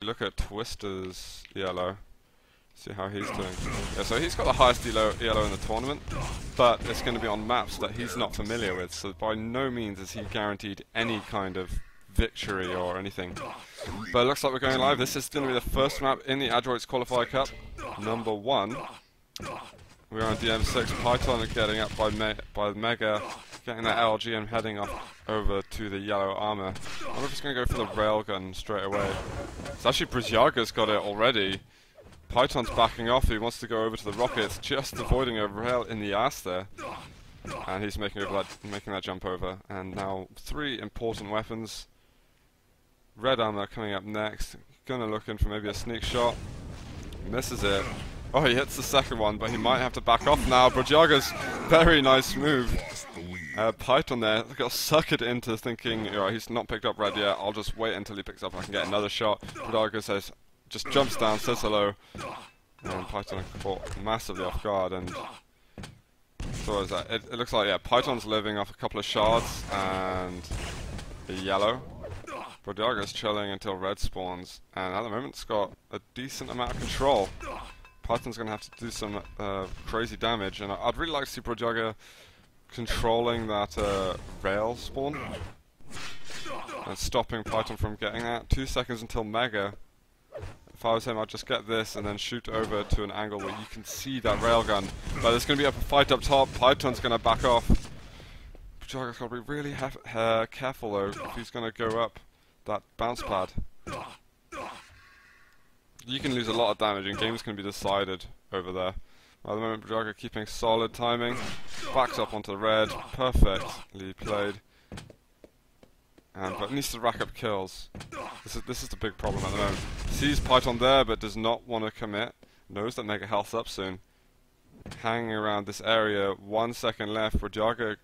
Look at Twister's yellow. See how he's doing. Yeah, so he's got the highest yellow in the tournament, but it's going to be on maps that he's not familiar with, so by no means is he guaranteed any kind of victory or anything. But it looks like we're going live. This is going to be the first map in the Adroits Qualifier Cup, number 1. We're on DM6. Python are getting up by Mega, getting that LG and heading up over to the yellow armor. I wonder if he's going to go for the railgun straight away. It's actually Brzyaga's got it already. Python's backing off. He wants to go over to the rockets, just avoiding a rail in the ass there. And he's making that jump over. And now 3 important weapons. Red armor coming up next. Gonna look in for maybe a sneak shot. Misses it. Oh, he hits the second one, but he might have to back off now. Brzyaga's very nice move. Python there got suckered into thinking, he's not picked up red yet. I'll just wait until he picks up and I can get another shot. Brzyaga says, just jumps down, says hello. And Python caught massively off guard. And so is that. It looks like, yeah, Python's living off a couple of shards and the yellow. Brodjaga's chilling until red spawns. And at the moment, it's got a decent amount of control. Python's going to have to do some crazy damage, and I'd really like to see Brodjaga controlling that rail spawn and stopping Python from getting that. 2 seconds until Mega. If I was him, I'd just get this and then shoot over to an angle where you can see that railgun. But there's going to be a fight up top. Python's going to back off. Brodjaga's got to be really careful though if he's going to go up that bounce pad. You can lose a lot of damage and games can be decided over there. At the moment, Brodjaga keeping solid timing. Backs up onto red. Perfectly played. But needs to rack up kills. This is the big problem at the moment. Sees Python there but does not want to commit. Knows that Mega Health's up soon. Hanging around this area. 1 second left. Brodjaga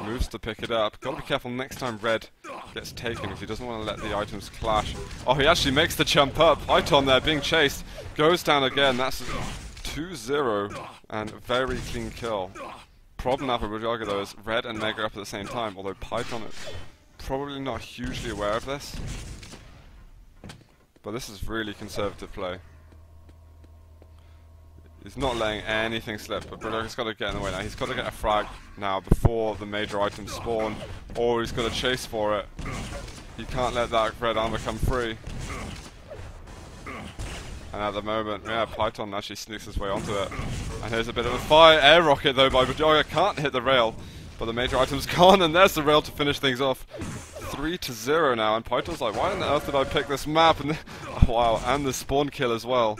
moves to pick it up. Gotta be careful next time red gets taken because he doesn't want to let the items clash. Oh, he actually makes the jump up. Python there being chased. Goes down again. That's 2-0 and a very clean kill. Problem now for Brodjaga though is red and Mega up at the same time, although Python is probably not hugely aware of this. But this is really conservative play. He's not letting anything slip, but Brodjaga's got to get in the way now. He's got to get a frag now before the major items spawn, or he's got to chase for it. He can't let that red armor come free. And at the moment, yeah, Python actually sneaks his way onto it. And here's a bit of a fire. Air rocket though by Brodjaga, can't hit the rail, but the major items can't, and there's the rail to finish things off. 3-0 now, and Python's like, why on earth did I pick this map? And oh, wow, and the spawn kill as well.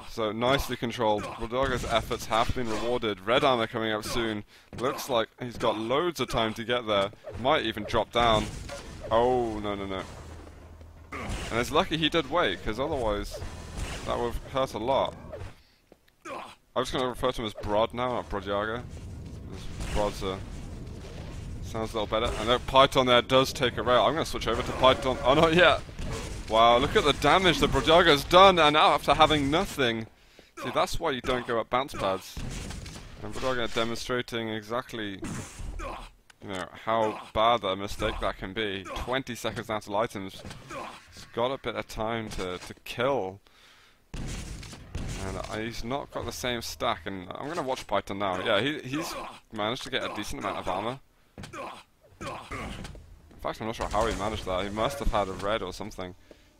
So nicely controlled. Brodjaga's efforts have been rewarded. Red armor coming up soon. Looks like he's got loads of time to get there. Might even drop down. Oh, no. And it's lucky he did wait, because otherwise that would have hurt a lot. I'm just going to refer to him as Brod now, not Brodjaga. Brod's sounds a little better. And Python there does take a rail. I'm going to switch over to Python. Oh, not yet. Wow, look at the damage that Brodjaga's done, and now after having nothing. See, that's why you don't go up bounce pads. And Brodjaga demonstrating exactly, how bad a mistake that can be. 20 seconds out of items. He's got a bit of time to kill. And he's not got the same stack, and I'm going to watch Python now. Yeah, he's managed to get a decent amount of armor. In fact, I'm not sure how he managed that. He must have had a red or something.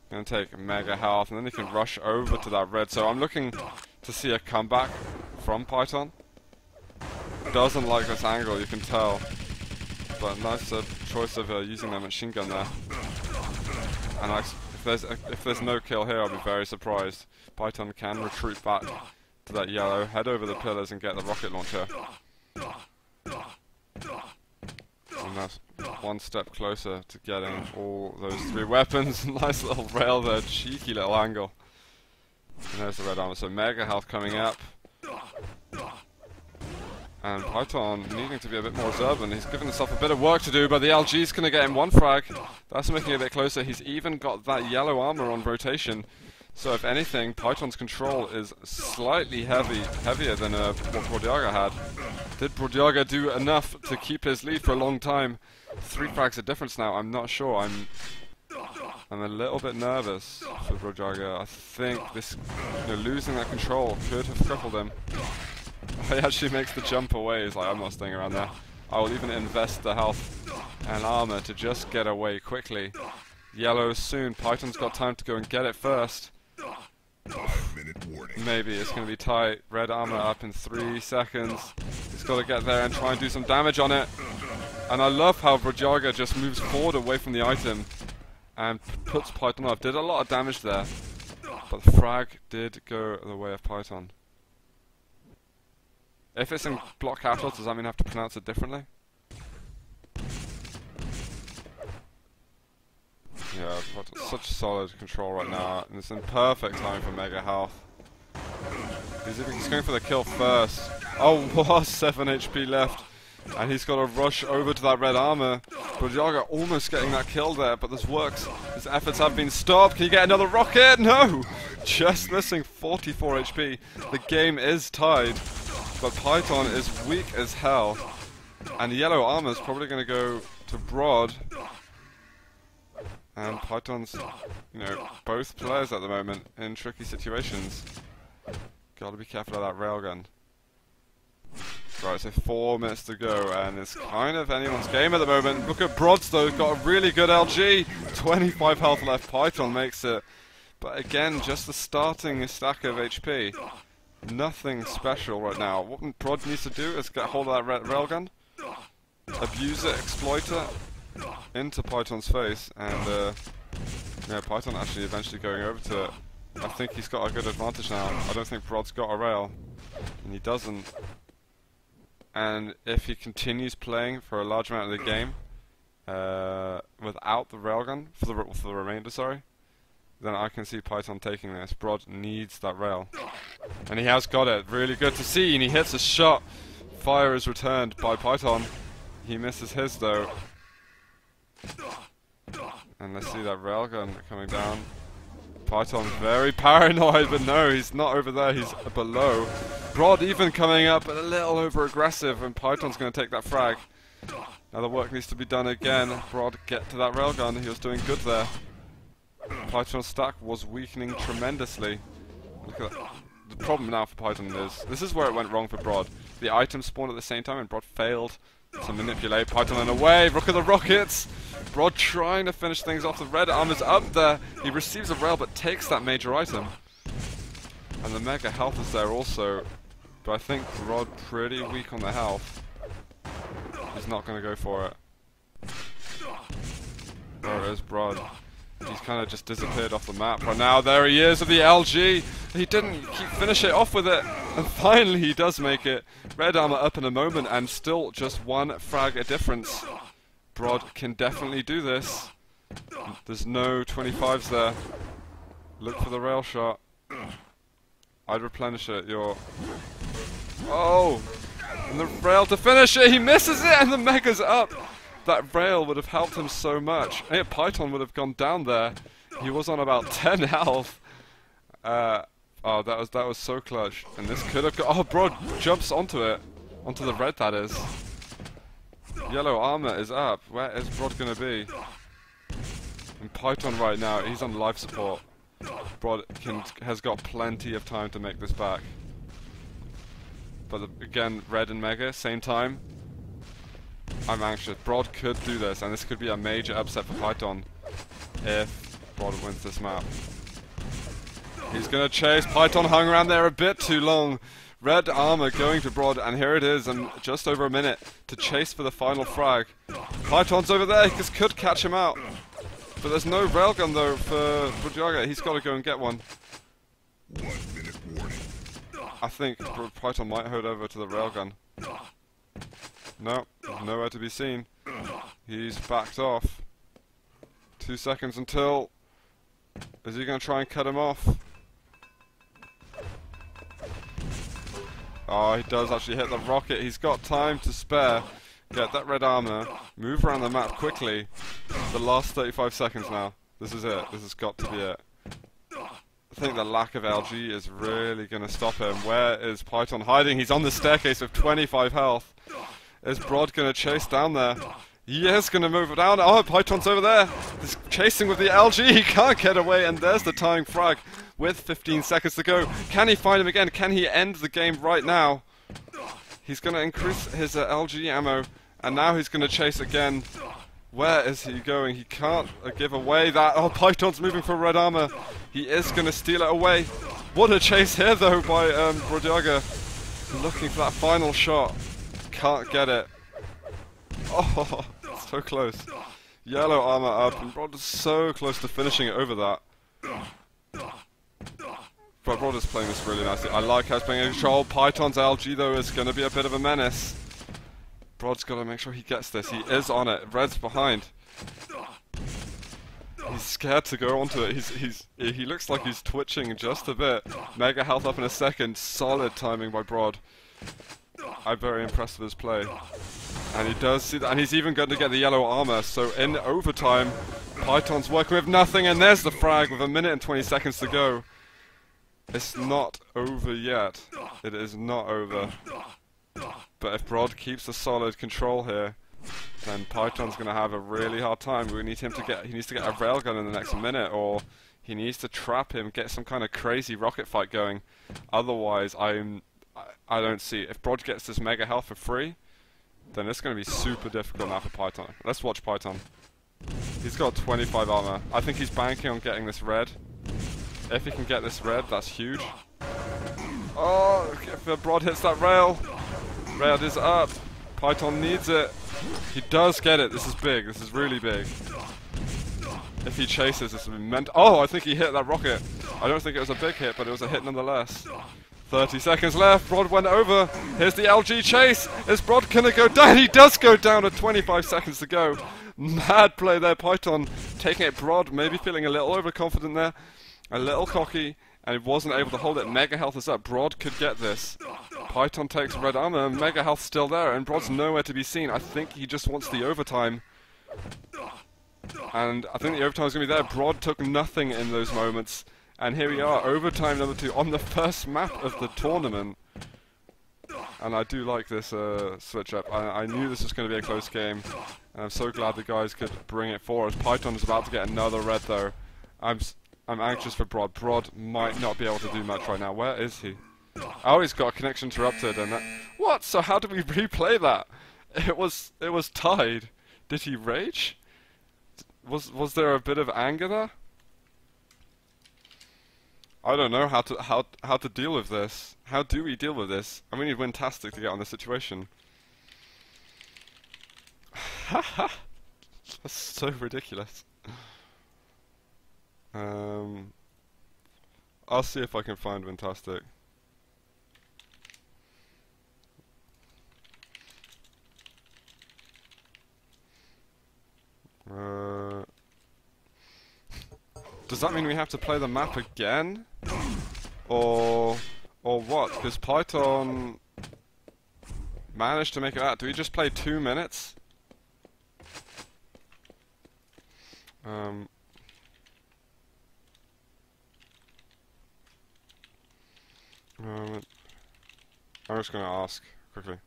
Going to take Mega Health, and then he can rush over to that red. So I'm looking to see a comeback from Python. Doesn't like this angle, you can tell. But nice choice of using their machine gun there. And if there's no kill here, I'll be very surprised. Python can retreat back to that yellow, head over the pillars, and get the rocket launcher. And that's 1 step closer to getting all those 3 weapons. Nice little rail there, cheeky little angle. And there's the red armor, so Mega Health coming up. And Python needing to be a bit more observant. He's given himself a bit of work to do, but the LG's going to get him 1 frag. That's making it a bit closer. He's even got that yellow armor on rotation. So if anything, Python's control is slightly heavier than what Brodjaga had. Did Brodjaga do enough to keep his lead for a long time? 3 frags of difference now, I'm not sure. I'm a little bit nervous for Brojaga. I think this, losing that control could have crippled him. He actually makes the jump away. He's like, I'm not staying around there. I will even invest the health and armor to just get away quickly. Yellow soon. Python's got time to go and get it first. 5-minute warning. Maybe it's going to be tight. Red armor up in 3 seconds. He's got to get there and try and do some damage on it. And I love how Brojaga just moves forward away from the item and puts Python off. Did a lot of damage there, but the frag did go the way of Python. If it's in block capitals, does that mean I have to pronounce it differently? Yeah, such solid control right now, and it's in perfect time for Mega Health. He's going for the kill first. Oh, what? 7 HP left. And he's got to rush over to that red armor. Brojaga almost getting that kill there, but this works. His efforts have been stopped. Can you get another rocket? No! Just missing 44 HP. The game is tied, but Python is weak as hell. And yellow armor is probably going to go to Broad. And Python's, both players at the moment in tricky situations. Gotta be careful of that railgun. Right, so 4 minutes to go, and it's kind of anyone's game at the moment. Look at Brods though, got a really good LG. 25 health left, Python makes it. But again, just the starting stack of HP. Nothing special right now. What Brod needs to do is get hold of that railgun, abuse it, exploit it, into Python's face, and Python actually eventually going over to it. I think he's got a good advantage now. I don't think Brod's got a rail, and he doesn't. And if he continues playing for a large amount of the game without the railgun for the remainder, then I can see Python taking this. Brod needs that rail, and he has got it. Really good to see, and he hits a shot. Fire is returned by Python. He misses his though. And let's see that railgun coming down. Python very paranoid, but no, he's not over there, he's below. Brod even coming up, but a little over aggressive, and Python's going to take that frag. Now the work needs to be done again. Brod, get to that railgun, he was doing good there. Python's stack was weakening tremendously. Look at that. The problem now for Python is, this is where it went wrong for Brod. The items spawned at the same time, and Brod failed to manipulate Python in a way. Look at the rockets! Brod trying to finish things off. The red armor's up there. He receives a rail but takes that major item. And the mega health is there also. But I think Brod pretty weak on the health. He's not going to go for it. There is Brod. He's kind of just disappeared off the map right now. There he is with the LG. He didn't finish it off with it. And finally he does make it. Red armor up in a moment and still just 1 frag a difference. Brod can definitely do this. There's no 25s there. Look for the rail shot. I'd replenish it. Oh! And the rail to finish it! He misses it and the mega's up! That rail would have helped him so much. And Python would have gone down there. He was on about 10 health. Oh, that was so clutch. And this could have got... Oh, Brod jumps onto it. Onto the red, that is. Yellow armor is up. Where is Brod going to be? And Python right now, he's on life support. Brod has got plenty of time to make this back. But again, red and mega, same time. I'm anxious. Brod could do this, and this could be a major upset for Python if Brod wins this map. He's going to chase. Python hung around there a bit too long. Red armor going to Brod, and here it is, and just over a minute to chase for the final frag. Python's over there. This could catch him out. But there's no railgun though for Brojaga. He's got to go and get one. 1 minute warning. I think Python might head over to the railgun. No, nowhere to be seen. He's backed off. 2 seconds until... Is he going to try and cut him off? Oh, he does actually hit the rocket. He's got time to spare. Get that red armor. Move around the map quickly. The last 35 seconds now. This is it. This has got to be it. I think the lack of LG is really going to stop him. Where is Python hiding? He's on the staircase with 25 health. Is Brod going to chase down there? He is going to move it down. Oh, Python's over there. This chasing with the LG. He can't get away, and there's the tying frag with 15 seconds to go. Can he find him again? Can he end the game right now? He's going to increase his LG ammo, and now he's going to chase again. Where is he going? He can't give away that. Oh, Python's moving for red armor. He is going to steal it away. What a chase here, though, by Brodiaga. Looking for that final shot. Can't get it. Oh, so close. Yellow armor up, and Brod is so close to finishing it over that. But Brod is playing this really nicely. I like how he's playing in control. Python's LG, though, is going to be a bit of a menace. Brod's got to make sure he gets this. He is on it. Red's behind. He's scared to go onto it. He looks like he's twitching just a bit. Mega health up in a second. Solid timing by Brod. I'm very impressed with his play. And he does see that. And he's even going to get the yellow armor. So in overtime, Python's working with nothing. And there's the frag with 1 minute and 20 seconds to go. It's not over yet. It is not over. But if Brod keeps a solid control here, then Python's going to have a really hard time. He needs to get a railgun in the next minute, or he needs to trap him, get some kind of crazy rocket fight going. Otherwise, I don't see. If Brod gets this mega health for free, then it's going to be super difficult now for Python. Let's watch Python. He's got 25 armor. I think he's banking on getting this red. If he can get this red, that's huge. Oh, if Brod hits that rail, red is up. Python needs it. He does get it. This is big. This is really big. If he chases, this will be meant. Oh, I think he hit that rocket. I don't think it was a big hit, but it was a hit nonetheless. 30 seconds left. Brod went over. Here's the LG chase. Is Brod gonna go down? He does go down with 25 seconds to go. Mad play there. Python taking it. Brod maybe feeling a little overconfident there. A little cocky, and he wasn't able to hold it. Mega health is up. Brod could get this. Python takes red armor, and mega health still there, and Brod's nowhere to be seen. I think he just wants the overtime. And I think the overtime is going to be there. Brod took nothing in those moments. And here we are, overtime number 2 on the first map of the tournament. And I do like this switch up. I knew this was going to be a close game. And I'm so glad the guys could bring it forward. Python is about to get another red, though. I'm anxious for Brod. Brod might not be able to do much right now. Where is he? Oh, he's got a connection interrupted, and that... What? So how do we replay that? It was tied. Did he rage? Was there a bit of anger there? I don't know how to deal with this. How do we deal with this? And we need Wintastic to get on this situation. Haha. That's so ridiculous. I'll see if I can find Wintastic. Does that mean we have to play the map again? Or what? Because Python managed to make it out. Do we just play 2 minutes? I'm just going to ask quickly.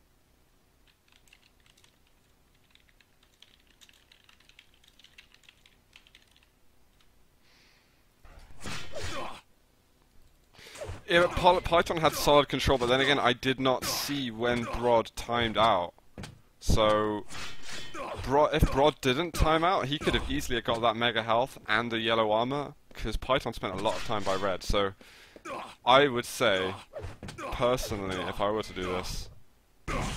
Yeah, Python had solid control, but then again, I did not see when Brod timed out. So, if Brod didn't time out, he could have easily got that mega health and the yellow armor, because Python spent a lot of time by red. So, I would say, personally, if I were to do this,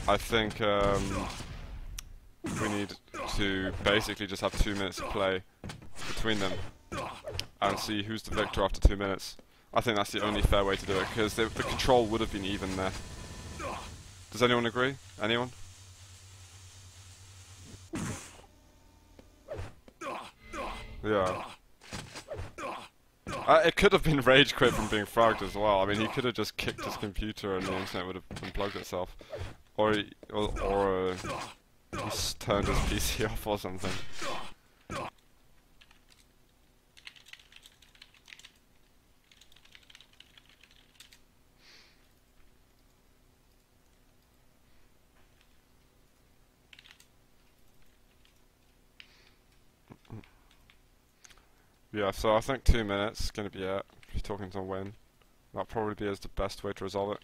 I think we need to basically just have 2 minutes to play between them and see who's the victor after 2 minutes. I think that's the only fair way to do it, because the control would have been even there. Does anyone agree? Anyone? Yeah. It could have been rage quit from being fragged as well. I mean, he could have just kicked his computer and the internet would have unplugged itself. Or he turned his PC off or something. Yeah, so I think 2 minutes is going to be it. If you're talking to win, that'll probably be the best way to resolve it.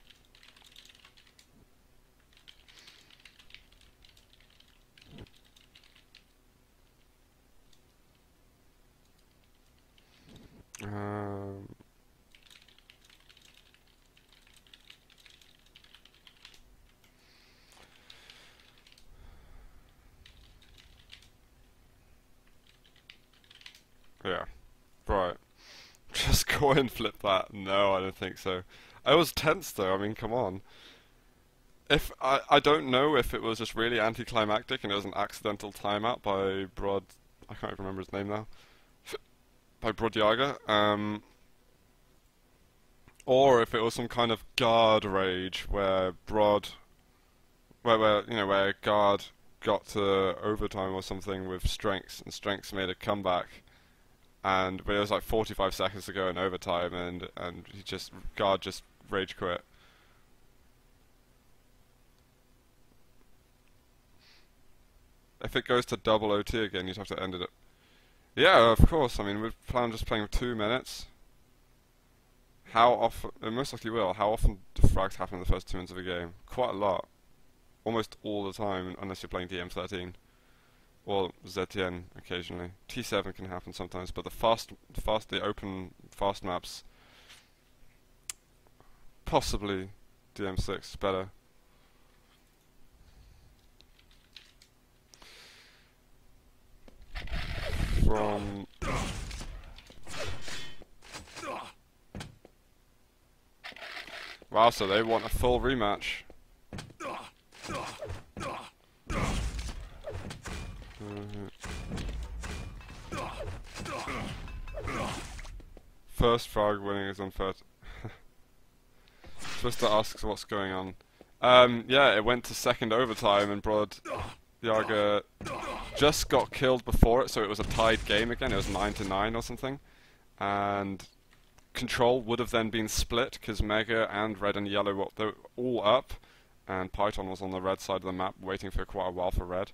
Yeah, right. Just coin flip that. No, I don't think so. I was tense though, I mean, come on. If I don't know if it was just really anticlimactic and it was an accidental timeout by Brod, I can't even remember his name now, by Brodyaga, or if it was some kind of guard rage where where guard got to overtime or something with Strengths, and Strengths made a comeback, but it was like 45 seconds to go in overtime, and guard just rage quit. If it goes to double OT again, you'd have to end it. Yeah, of course. I mean, we plan on just playing 2 minutes. How often? It most likely will. How often do frags happen in the first 2 minutes of a game? Quite a lot. Almost all the time, unless you're playing DM13. Or ZTN occasionally. T7 can happen sometimes, but the open fast maps, possibly DM6 is better. From wow, so they want a full rematch. First frag winning is unfair. Twister asks what's going on. Yeah, it went to second overtime and Brodyaga just got killed before it, so it was a tied game again. It was 9-9 or something, and control would have then been split because Mega and Red and Yellow were all up, and Python was on the red side of the map waiting for quite a while for Red.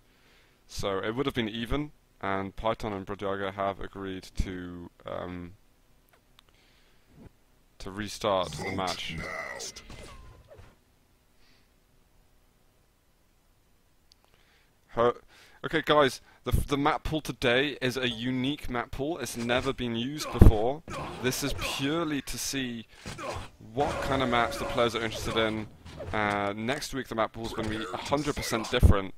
So it would have been even, and Python and Brodyaga have agreed to restart the match. Okay, guys, the map pool today is a unique map pool. It's never been used before. This is purely to see what kind of maps the players are interested in. Next week the map pool is going to be 100% different.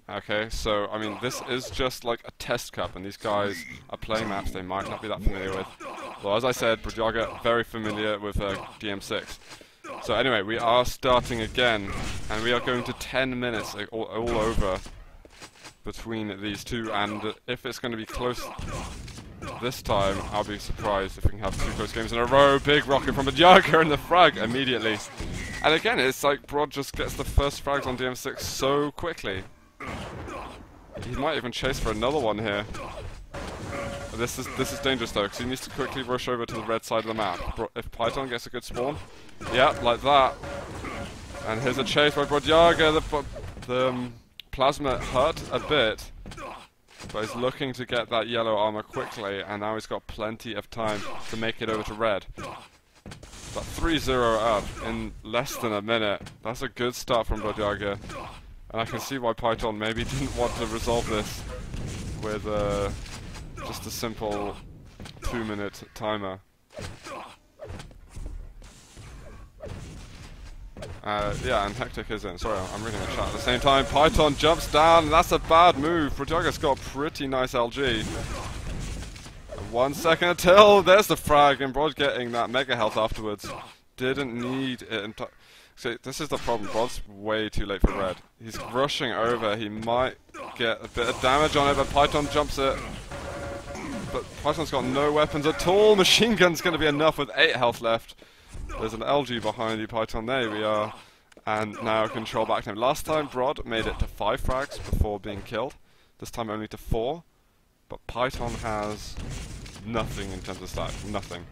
Okay, so I mean, this is just like a test cup, and these guys are playing maps they might not be that familiar with. Well, as I said, Brodyaga very familiar with DM6. So anyway, we are starting again, and we are going to 10 minutes all over between these two, and if it's going to be close this time, I'll be surprised if we can have 2 close games in a row. Big rocket from Brodyaga and the frag immediately. And again, it's like Brod just gets the first frags on DM6 so quickly. He might even chase for another one here. This is dangerous though, because he needs to quickly rush over to the red side of the map. If Python gets a good spawn, yeah, like that. And here's a chase by Brodyaga. The Plasma hurt a bit, but he's looking to get that yellow armor quickly, and now he's got plenty of time to make it over to red. But 3-0 up in less than a minute. That's a good start from Brodyaga. And I can see why Python maybe didn't want to resolve this with just a simple 2-minute timer. Yeah, and Hectic is in. Sorry, I'm reading the chat at the same time. Python jumps down, and that's a bad move. Brodyaga's got a pretty nice LG. 1 second until there's the frag, and Brod getting that mega health afterwards. Didn't need it. See, this is the problem. Brod's way too late for Red. He's rushing over. He might get a bit of damage on it, but Python jumps it. But Python's got no weapons at all. Machine gun's going to be enough with 8 health left. There's an LG behind you, Python. There we are. And now control back to him. Last time, Brod made it to 5 frags before being killed. This time only to 4. But Python has nothing in terms of stats. Nothing.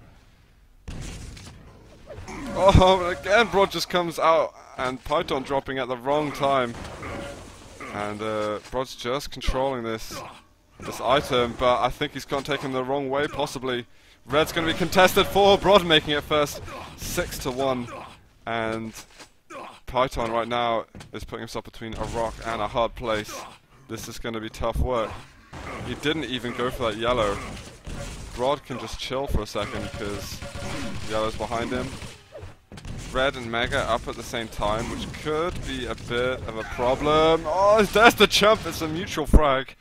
Oh, again, Brod just comes out, and Python dropping at the wrong time. And Brod's just controlling this. this item, but I think he's gone taken the wrong way, possibly. Red's going to be contested for Brod making it first, 6-1, and Python right now is putting himself between a rock and a hard place. This is going to be tough work. He didn't even go for that yellow. Brod can just chill for a second because yellow's behind him. Red and Mega up at the same time, which could be a bit of a problem. Oh, there's the jump. It's a mutual frag.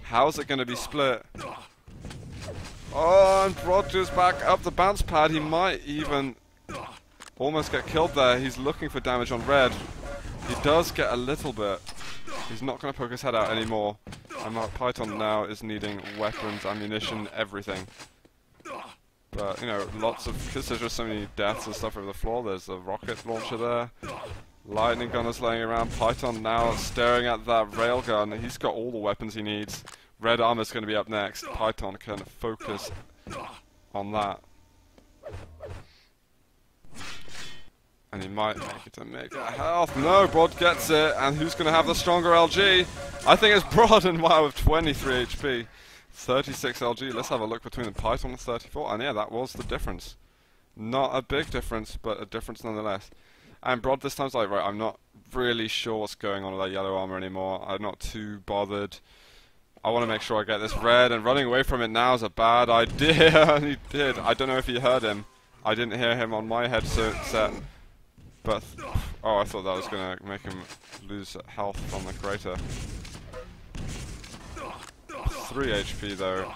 How's it going to be split? Oh, and Brod goes back up the bounce pad. He might even almost get killed there. He's looking for damage on Red. He does get a little bit. He's not going to poke his head out anymore. And Python now is needing weapons, ammunition, everything. But, you know, because there's just so many deaths and stuff over the floor. There's a rocket launcher there. Lightning gun is laying around. Python now staring at that railgun. He's got all the weapons he needs. Red armor's going to be up next. Python can focus on that. And he might make it to Mega Health. No, Brod gets it. And who's going to have the stronger LG? I think it's Brod and WoW with 23 HP. 36 LG. Let's have a look between the Python and 34. And yeah, that was the difference. Not a big difference, but a difference nonetheless. And Brod this time's like, right, I'm not really sure what's going on with that yellow armor anymore. I'm not too bothered. I want to make sure I get this red, and running away from it now is a bad idea. And he did. I don't know if he heard him. I didn't hear him on my headset. But, oh, I thought that was going to make him lose health from the crater. 3 HP though.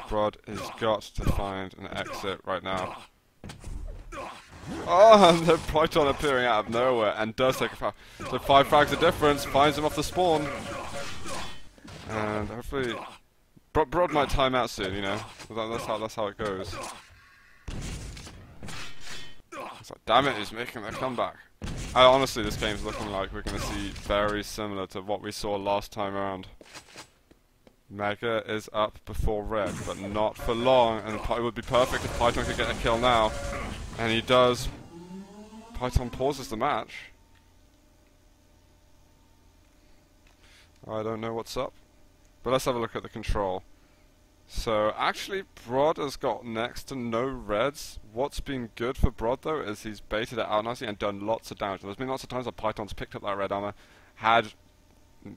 Brod has got to find an exit right now. Oh, and the Python appearing out of nowhere and does take a frag. So 5 frags of difference, finds him off the spawn. And hopefully Brod might time out soon, you know. That's how it goes. It's like, damn it, he's making a comeback. Honestly, this game's looking like we're going to see very similar to what we saw last time around. Mega is up before Red, but not for long, and it would be perfect if Python could get a kill now. And he does. Python pauses the match. I don't know what's up. But let's have a look at the control. So actually Brod has got next to no reds. What's been good for Brod though is he's baited it out nicely and done lots of damage. There's been lots of times that Python's picked up that red armor, had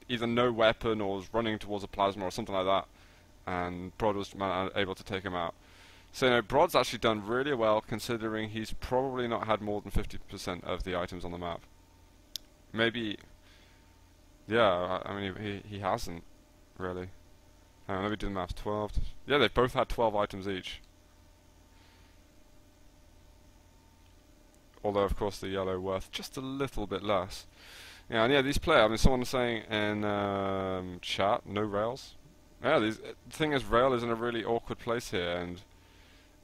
either no weapon or was running towards a plasma or something like that, and Brod was able to take him out. So you know, Brod's actually done really well considering he's probably not had more than 50% of the items on the map. Maybe, yeah, I mean he hasn't really. Let me do the math. 12. Yeah, they've both had 12 items each. Although, of course, the yellow worth just a little bit less. Yeah, and yeah, these players. I mean, someone was saying in chat, no rails. Yeah, the thing is, rail is in a really awkward place here, and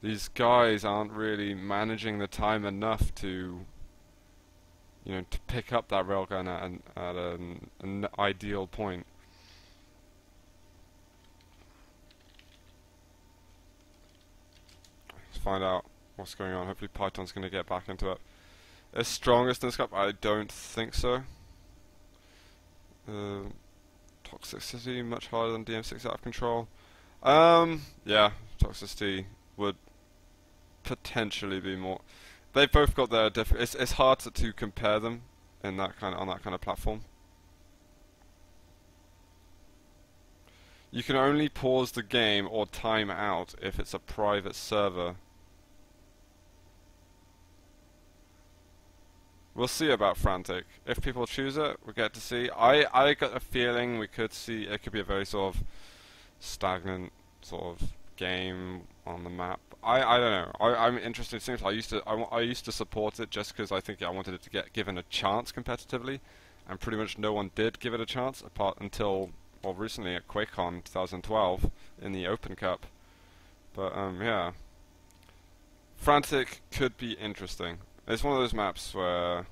these guys aren't really managing the time enough to, you know, to pick up that railgun at an ideal point. Find out what's going on. Hopefully Python's going to get back into it. Is strongest in this cup? I don't think so. Toxicity much harder than DM6 out of control. Yeah, toxicity would potentially be more. They've both got their different. It's hard to compare them in that on that kind of platform. You can only pause the game or time out if it's a private server. We'll see about Frantic. If people choose it, we'll get to see. I got a feeling we could see it could be a very sort of stagnant sort of game on the map. I don't know. I'm interested. It seems I used to support it just because I think I wanted it to get given a chance competitively, and pretty much no one did give it a chance apart until well recently at QuakeCon 2012 in the Open Cup. But yeah, Frantic could be interesting. It's one of those maps where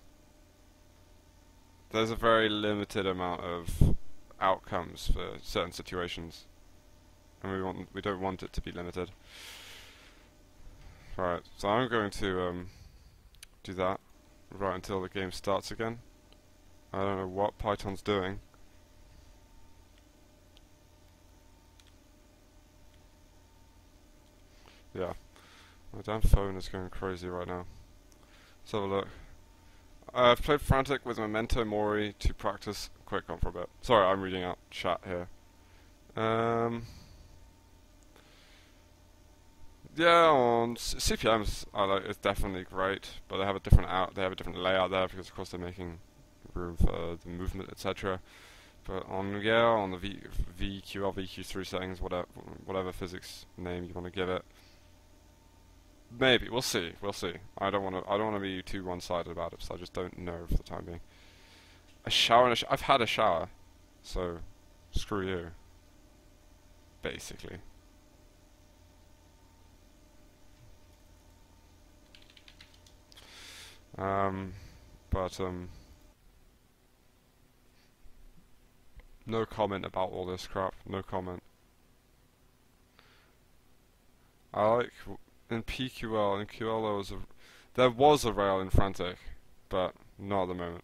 there's a very limited amount of outcomes for certain situations, and we don't want it to be limited. Right, so I'm going to do that right until the game starts again. I don't know what Python's doing. Yeah. My damn phone is going crazy right now. Let's have a look. I've played Frantic with Memento Mori to practice QuakeCon for a bit. Sorry, I'm reading out chat here. Yeah, on CPMs, it's definitely great, but they have a different layout there because of course they're making room for the movement, etc. But on the VQL, VQ3 settings, whatever physics name you want to give it, maybe we'll see. I don't want to be too one-sided about it, so I just don't know for the time being. A shower and I've had a shower, so screw you. Basically. No comment about all this crap. No comment. I like in PQL and QL there was a rail in Frantic, but not at the moment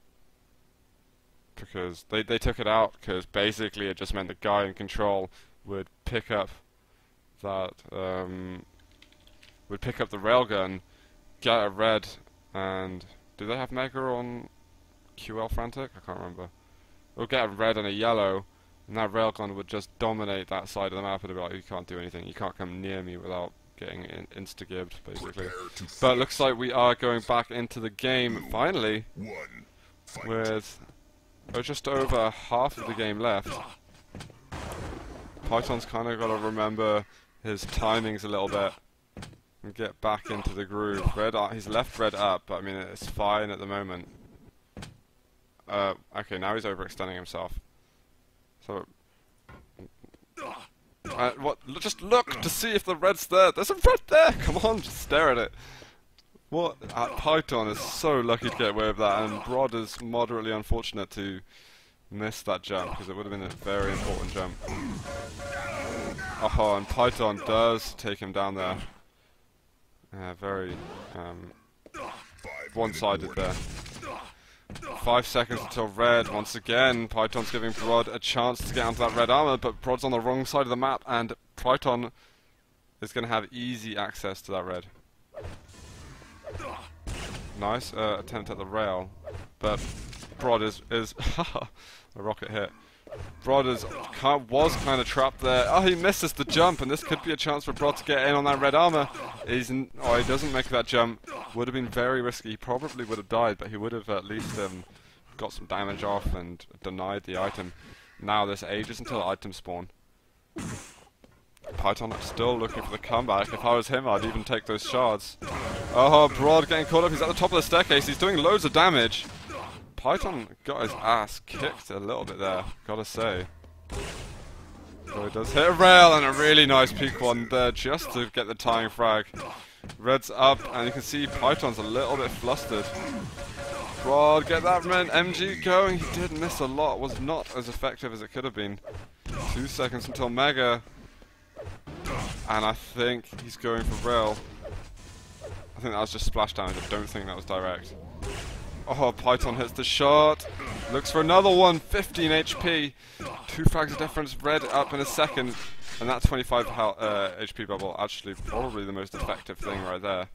because they took it out because basically it just meant the guy in control would pick up that the railgun, get a red, and do they have Mega on QL Frantic? I can't remember. We'll get a red and a yellow, and that railgun would just dominate that side of the map and be like, you can't do anything, you can't come near me without getting insta-gibbed, basically. But it looks like we are going back into the game, finally, with just over half of the game left. Python's kind of got to remember his timings a little bit and get back into the groove. He's left red up, but I mean, it's fine at the moment. Okay, now he's overextending himself. So, just look to see if the red's there. There's a red there. Come on, just stare at it. What? Python is so lucky to get away with that, and Brod is moderately unfortunate to miss that jump because it would have been a very important jump. Oh, and Python does take him down there. Very one-sided there. 5 seconds until red. Once again, Python's giving Brod a chance to get onto that red armor, but Brod's on the wrong side of the map, and Python is going to have easy access to that red. Nice attempt at the rail, but Brod is a rocket hit. Brod was kind of trapped there. Oh, he misses the jump, and this could be a chance for Brod to get in on that red armor. He doesn't make that jump. Would have been very risky. He probably would have died, but he would have at least got some damage off and denied the item. Now this ages until item spawn. Python still looking for the comeback. If I was him, I'd even take those shards. Oh, Brod getting caught up. He's at the top of the staircase. He's doing loads of damage. Python got his ass kicked a little bit there, gotta say. So he does hit a rail and a really nice peak one there just to get the tying frag. Red's up, and you can see Python's a little bit flustered. Brod, get that MG going. He did miss a lot, was not as effective as it could have been. 2 seconds until Mega. And I think he's going for rail. I think that was just splash damage, I don't think that was direct. Oh, Python hits the shot. Looks for another one. 15 HP. 2 frags of difference. Red up in a second. And that 25 HP bubble, actually probably the most effective thing right there.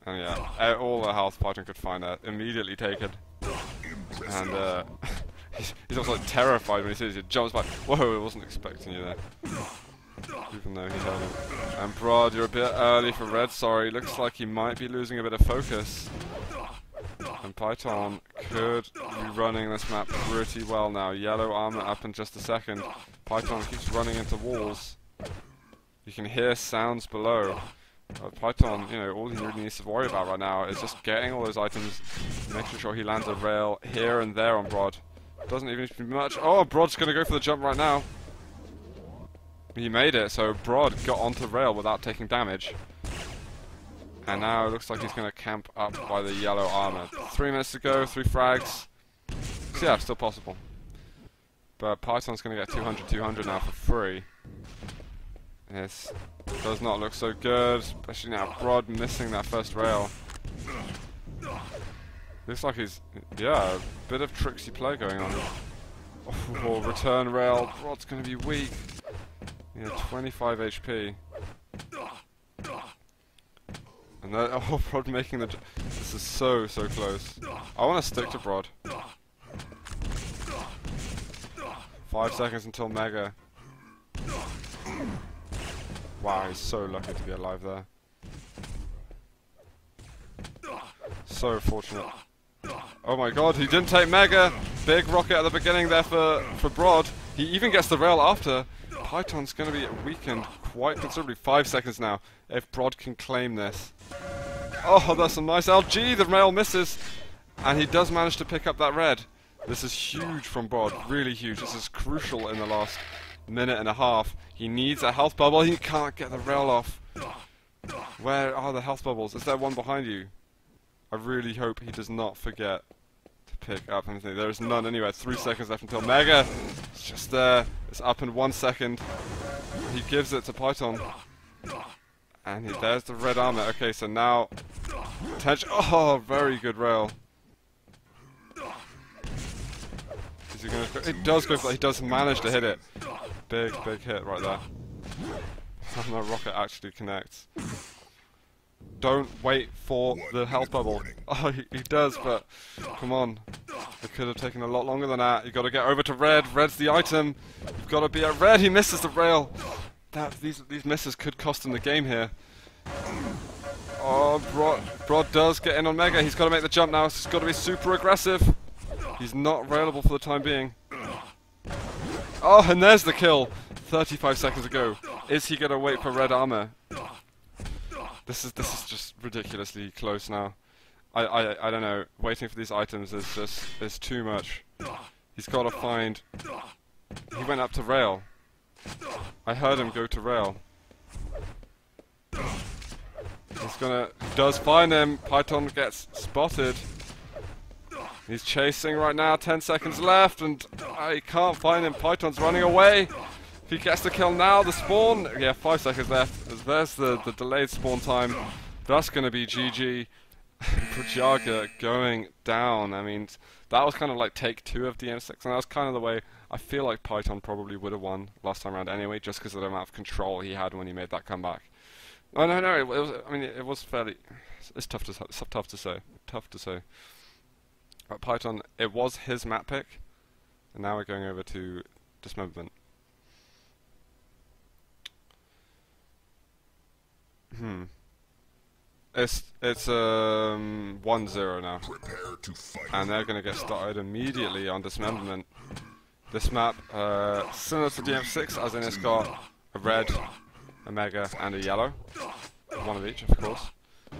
And yeah, all the health Python could find there, immediately taken. And he's also like terrified when he sees you. Jumps back. Whoa, I wasn't expecting you there. Even though he heard him. And Brod, you're a bit early for red, sorry. Looks like he might be losing a bit of focus. And Python could be running this map pretty well now. Yellow armor up in just a second. Python keeps running into walls. You can hear sounds below. Python, all he really needs to worry about right now is just getting all those items, making sure he lands a rail here and there on Brod. Doesn't even need to be much. Oh, Brod's going to go for the jump right now. He made it, so Brod got onto rail without taking damage. And now it looks like he's going to camp up by the yellow armor. 3 minutes to go, 3 frags. So yeah, still possible. But Python's going to get 200 now for free. This does not look so good, especially now Brod missing that first rail. Looks like he's, a bit of tricksy play going on. Oh, return rail, Brod's going to be weak. Yeah, 25 HP. And then, oh, Brod making the... This is so close. I want to stick to Brod. 5 seconds until Mega. Wow, he's so lucky to be alive there. So fortunate. Oh my god, he didn't take Mega! Big rocket at the beginning there for Brod. He even gets the rail after. Python's going to be weakened quite considerably. 5 seconds now, if Brod can claim this. Oh, that's a nice LG, the rail misses. And he does manage to pick up that red. This is huge from Brod, really huge. This is crucial in the last minute and a half. He needs a health bubble, he can't get the rail off. Where are the health bubbles? Is there one behind you? I really hope he does not forget to pick up anything. There is none anywhere. 3 seconds left until Mega. It's just there. It's up in 1 second. He gives it to Python. And there's the red armor. Okay, so now... Oh, very good rail. Is he going to... It does go for that. He does manage to hit it. Big hit right there. And the rocket actually connects. Don't wait for the health bubble. Oh, he does, but come on. It could have taken a lot longer than that. You've got to get over to red. Red's the item. You've got to be at red. He misses the rail. These misses could cost him the game here. Oh, Brod does get in on Mega. He's got to make the jump now. He's got to be super aggressive. He's not railable for the time being. Oh, and there's the kill. 35 seconds ago. Is he going to wait for red armor? This is just ridiculously close now. I don't know. Waiting for these items is too much. He's got to find. He went up to rail. I heard him go to rail. Does find him. Python gets spotted. He's chasing right now. 10 seconds left, and he can't find him. Python's running away. If he gets the kill now, the spawn. Yeah, 5 seconds left. There's the delayed spawn time. That's going to be GG. Projaga going down. I mean, that was kind of like take 2 of DM6, and that was kind of the way I feel like Python probably would have won last time around anyway, just because of the amount of control he had when he made that comeback. Oh no, it was. I mean, it was fairly. It's tough to say. But Python, it was his map pick, and now we're going over to Dismemberment. It's 1-0 now, and they're going to get started immediately on Dismemberment. This map, similar to DM6, as in it's got a red, a Mega, and a yellow. One of each, of course.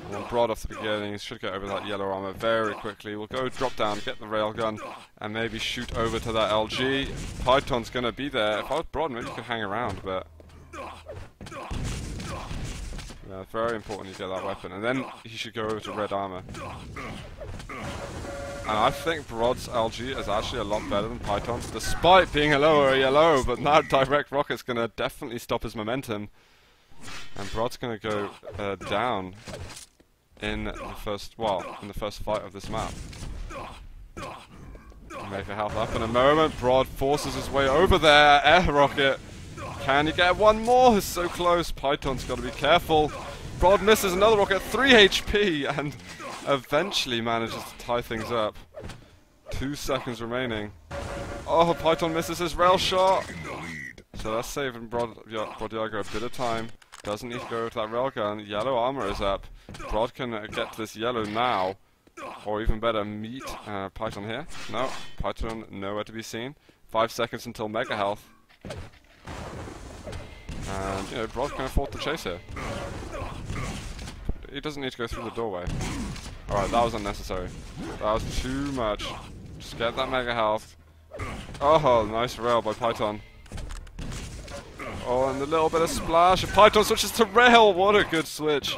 One Brod off the beginning, should get over that yellow armor very quickly. We'll go drop down, get the railgun, and maybe shoot over to that LG. Python's going to be there. If I was Brod, maybe you could hang around, but... yeah, it's very important you get that weapon. And then he should go over to red armor. And I think Brod's LG is actually a lot better than Python's, despite being a lower yellow, but now direct rocket's going to definitely stop his momentum. And Brod's going to go down in the first fight of this map. Make a health up in a moment. Brod forces his way over there. Air rocket. Can he get one more? It's so close. Python's got to be careful. Brod misses another rocket. 3 HP and eventually manages to tie things up. 2 seconds remaining. Oh, Python misses his rail shot. So that's saving Projaga a bit of time. Doesn't need to go to that railgun. Yellow armor is up. Brod can get to this yellow now. Or even better, meet Python here. No, Python nowhere to be seen. 5 seconds until Mega Health. And, you know, Brod can afford to chase here. He doesn't need to go through the doorway. Alright, that was unnecessary. That was too much. Just get that Mega Health. Oh, nice rail by Python. Oh, and a little bit of splash. Python switches to rail. What a good switch.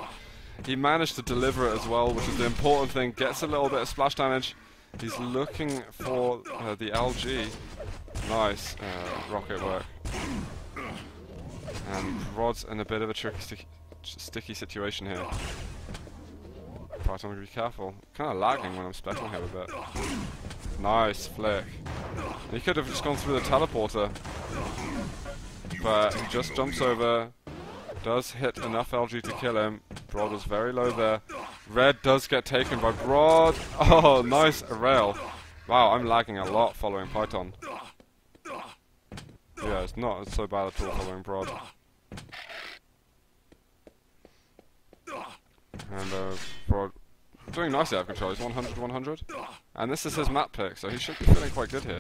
He managed to deliver it as well, which is the important thing. Gets a little bit of splash damage. He's looking for the LG. Nice rocket work. And Brod's in a bit of a tricky, sticky situation here. Python will be careful. Kind of lagging when I'm specing him a bit. Nice flick. He could have just gone through the teleporter. But he just jumps over, does hit enough LG to kill him. Broad was very low there. Red does get taken by Broad. Oh, nice rail. Wow, I'm lagging a lot following Python. Yeah, it's not so bad at all following Broad. And Broad doing nicely out of control. He's 100-100. And this is his map pick, so he should be feeling quite good here.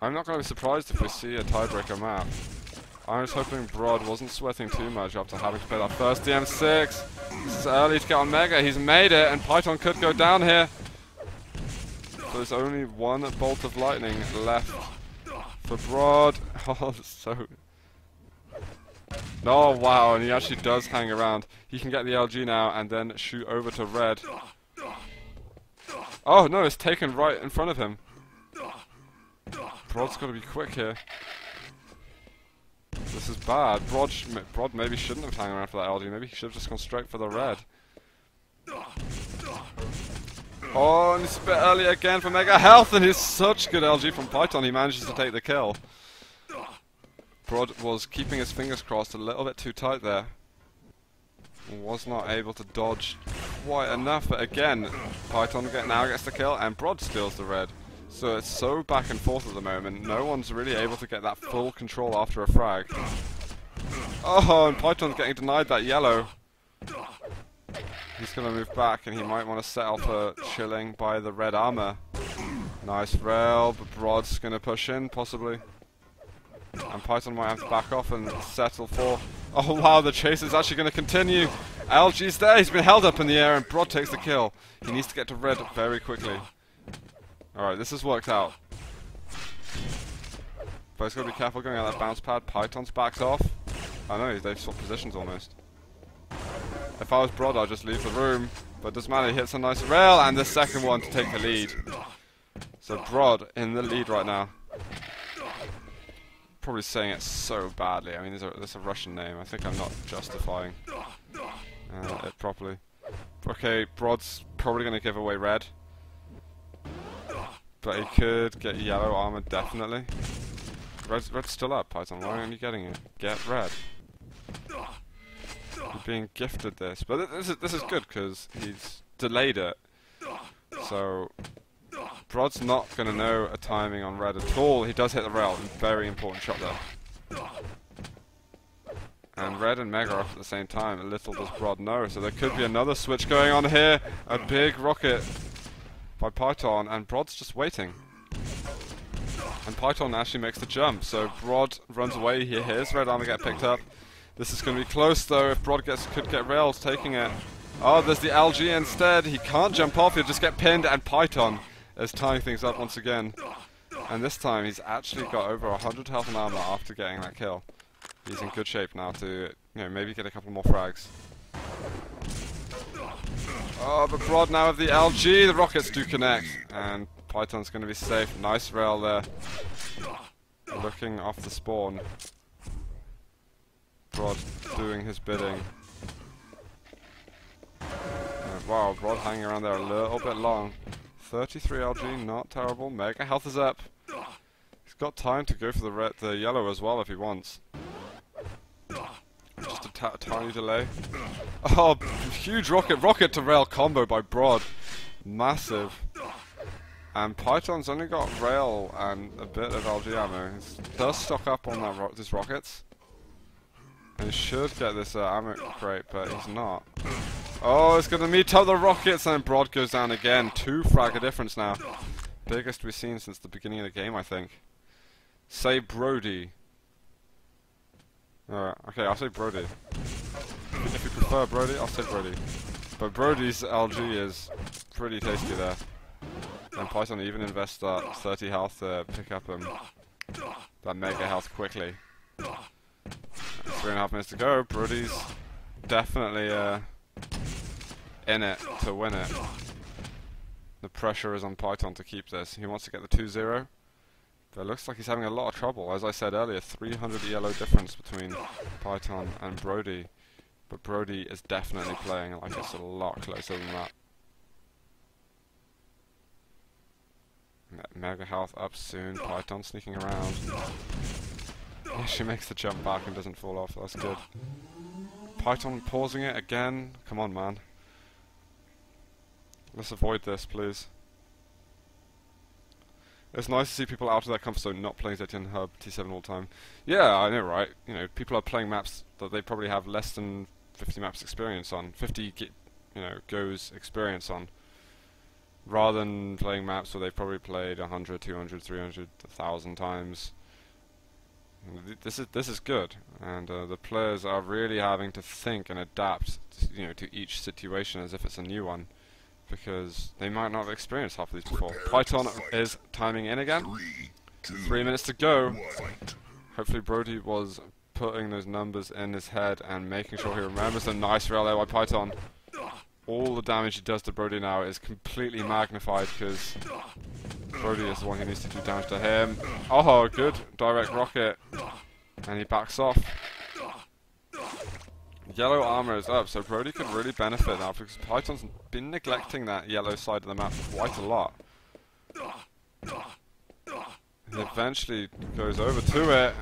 I'm not going to be surprised if we see a tiebreaker map. I was hoping Broad wasn't sweating too much after having to play that first DM6. This is early to get on Mega. He's made it, and Python could go down here. So there's only one bolt of lightning left for Broad. Oh, so... Oh, wow, and he actually does hang around. He can get the LG now and then shoot over to Red. Oh, no, it's taken right in front of him. Broad's got to be quick here. This is bad. Broad maybe shouldn't have hung around for that LG. Maybe he should have just gone straight for the Red. Oh, and it's a bit early again for Mega Health, and he's such good LG from Python. He manages to take the kill. Broad was keeping his fingers crossed a little bit too tight there. Was not able to dodge quite enough, but again, Python now gets the kill, and Broad steals the Red. So it's so back and forth at the moment. No one's really able to get that full control after a frag. Oh, and Python's getting denied that yellow. He's going to move back, and he might want to settle for chilling by the red armor. Nice rail, but Broad's going to push in, possibly. And Python might have to back off and settle for... Oh wow, the chase is actually going to continue. LG's there, he's been held up in the air, and Broad takes the kill. He needs to get to red very quickly. Alright, this has worked out. But he's got to be careful going out that bounce pad. Python's backed off. I know, they've swapped positions almost. If I was Broad, I'd just leave the room. But it doesn't matter, he hits a nice rail, and the second one to take the lead. So Broad in the lead right now. Probably saying it so badly. I mean, there's a Russian name. I think I'm not justifying it properly. Okay, Broad's probably going to give away red. But he could get yellow armor, definitely. Red's still up, Python. Why aren't you getting it? Get red. You're being gifted this. But this is good, because he's delayed it. So... Broad's not going to know a timing on red at all. He does hit the rail. Very important shot there. And red and Mega are off at the same time. Little does Broad know. So there could be another switch going on here. A big rocket by Python. And Broad's just waiting. And Python actually makes the jump. So Broad runs away. He hears red armor get picked up. This is going to be close though. If Broad could get rails taking it. Oh, there's the LG instead. He can't jump off. He'll just get pinned. And Python is tying things up once again. And this time he's actually got over 100 health and armor after getting that kill. He's in good shape now to, maybe get a couple more frags. Oh, but Broad now with the LG, the rockets do connect. And Python's going to be safe. Nice rail there. Looking off the spawn. Broad doing his bidding. Wow, Broad hanging around there a little bit long. 33 LG, not terrible. Mega health is up. He's got time to go for the yellow as well if he wants. Just a tiny delay. Oh, huge rocket to rail combo by Broad. Massive. And Python's only got rail and a bit of LG ammo. He does stock up on these rockets. And he should get this ammo crate, but he's not. Oh, it's going to meet up the rockets, and Broad goes down again. 2 frag of difference now. Biggest we've seen since the beginning of the game, I think. Say Brody. Alright, okay, I'll say Brody. If you prefer Brody, I'll say Brody. But Brody's LG is pretty tasty there. And Python even invests that 30 health to pick up that mega health quickly. 3.5 minutes to go. Brody's definitely in it to win it. The pressure is on Python to keep this. He wants to get the 2-0. But it looks like he's having a lot of trouble. As I said earlier, 300 yellow difference between Python and Brody. But Brody is definitely playing like it's a lot closer than that. Mega health up soon. Python sneaking around. Yeah, she makes the jump back and doesn't fall off. That's good. Python pausing it again. Come on, man. Let's avoid this, please. It's nice to see people out of their comfort zone not playing ZTN Hub T7 all the time. Yeah, I know, right? You know, people are playing maps that they probably have less than 50 maps experience on, 50 goes experience on, rather than playing maps where they've probably played 100, 200, 300, 1,000 times. This is good, and the players are really having to think and adapt, to each situation as if it's a new one, because they might not have experienced half of these before. Python is timing in again. 3 minutes to go. Hopefully Brody was putting those numbers in his head and making sure he remembers the nice rail there by Python. All the damage he does to Brody now is completely magnified because Brody is the one who needs to do damage to him. Oh, good direct rocket. And he backs off. Yellow armor is up, so Brody could really benefit now because Python's been neglecting that yellow side of the map quite a lot. He eventually goes over to it,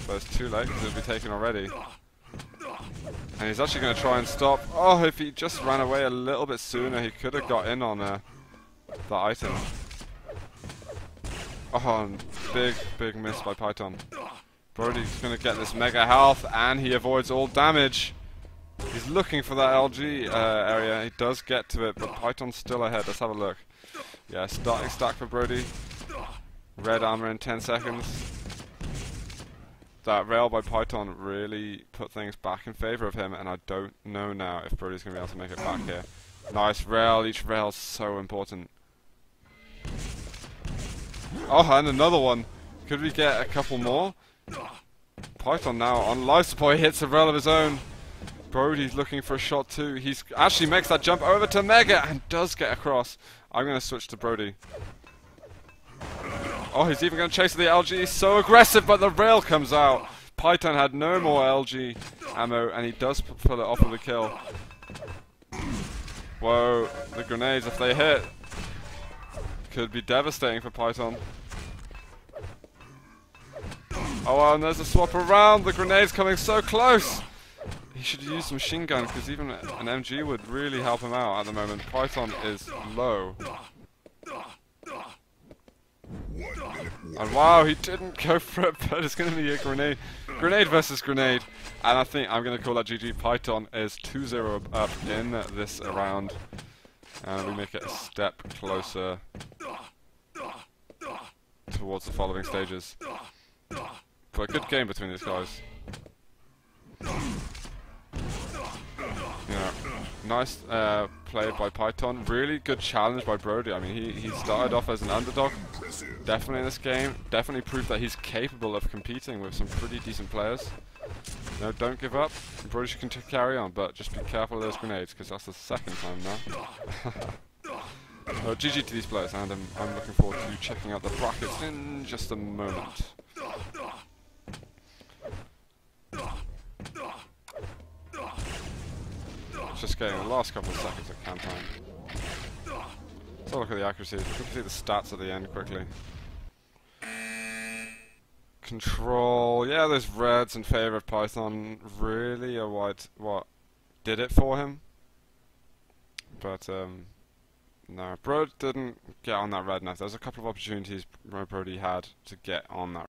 but it's too late because it'll be taken already. And he's actually going to try and stop. Oh, if he just ran away a little bit sooner, he could have got in on the item. Oh, and big miss by Python. Brody's going to get this mega health, and he avoids all damage. He's looking for that LG area. He does get to it, but Python's still ahead. Let's have a look. Yeah, starting stack for Brody. Red armor in 10 seconds. That rail by Python really put things back in favor of him, and I don't know now if Brody's going to be able to make it back here. Nice rail. Each rail's so important. Oh, and another one. Could we get a couple more? Python now on life support. He hits a rail of his own. Brody's looking for a shot too. He actually makes that jump over to Mega and does get across. I'm going to switch to Brody. Oh, he's even going to chase the LG. He's so aggressive, but the rail comes out. Python had no more LG ammo, and he does pull it off with a kill. Whoa, the grenades, if they hit, could be devastating for Python. Oh, and there's a swap around. The grenade's coming so close. He should use some machine gun, because even an MG would really help him out at the moment. Python is low. And wow, he didn't go for it, but it's going to be a grenade. Grenade versus grenade. And I think I'm going to call that GG. Python is 2-0 up in this round. And we make it a step closer towards the following stages. But a good game between these guys. Yeah, nice play by Python. Really good challenge by Brody. I mean, he started off as an underdog. Definitely in this game. Definitely proved that he's capable of competing with some pretty decent players. No, don't give up. Brody can carry on, but just be careful of those grenades, because that's the second time now. GG to these players, and I'm looking forward to checking out the brackets in just a moment. Just getting the last couple of seconds of camp time. Let's have a look at the accuracy. We can see the stats at the end quickly. Control, yeah, those reds in favour of Python really are what did it for him. But no, Brody didn't get on that red enough. There's a couple of opportunities Brody had to get on that